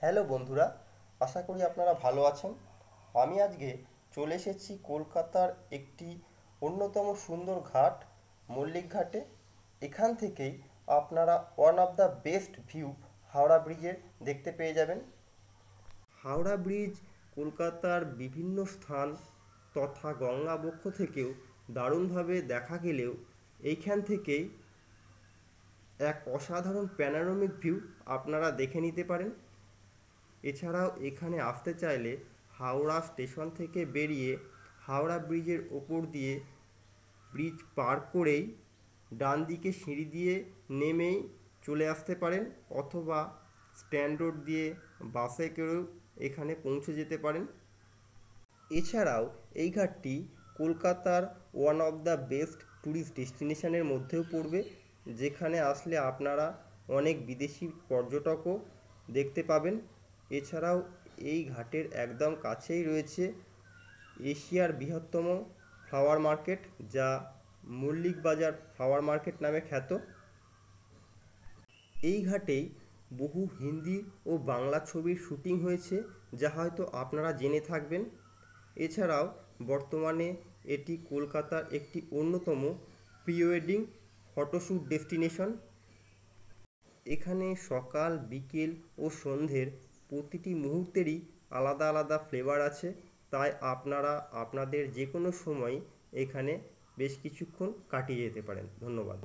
Hello বন্ধুরা, আশা করি আপনারা ভালো আছেন। আমি আজকে চলে এসেছি কলকাতার একটি অন্যতম সুন্দর ঘাট, মল্লিক ঘাটে। এখান থেকেই আপনারা one of the best view Howrah ব্রিজের দেখতে পেয়ে যাবেন। হাওড়া ব্রিজ কলকাতার বিভিন্ন স্থান তথা গঙ্গা বক্ষ থেকেও দারুণভাবে দেখা গেলেও এইখান থেকেই এক অসাধারণ প্যানোরামিক ভিউ আপনারা দেখে নিতে পারেন। এছাড়াও এখানে আসতে চাইলে হাওড়া স্টেশন থেকে বেরিয়ে হাওড়া ব্রিজের ওপর দিয়ে ব্রিজ পার করেই ডান দিকে সিঁড়ি দিয়ে নেমেই চলে আসতে পারেন, অথবা স্ট্যান্ড রোড দিয়ে বাসে করেও এখানে পৌঁছে যেতে পারেন। এছাড়াও এই ঘাটটি কলকাতার one of the best tourist ডেস্টিনেশনের মধ্যেও পড়বে, যেখানে আসলে আপনারা অনেক বিদেশি পর্যটকও দেখতে পাবেন। এছাড়াও এই ঘাটের একদম কাছেই রয়েছে এশিয়ার বৃহত্তম ফ্লাওয়ার মার্কেট, যা মল্লিক বাজার ফ্লাওয়ার মার্কেট নামে খ্যাত। এই ঘাটেই বহু হিন্দি ও বাংলা ছবির শুটিং হয়েছে, যা হয়তো আপনারা জেনে থাকবেন। এছাড়াও বর্তমানে এটি কলকাতার একটি অন্যতম প্রি ওয়েডিং ফটোশ্যুট ডেস্টিনেশন। এখানে সকাল, বিকেল ও সন্ধ্যের প্রতিটি মুহূর্তেরই আলাদা আলাদা ফ্লেভার আছে, তাই আপনারা আপনাদের যে কোনো সময় এখানে বেশ কিছুক্ষণ কাটিয়ে যেতে পারেন। ধন্যবাদ।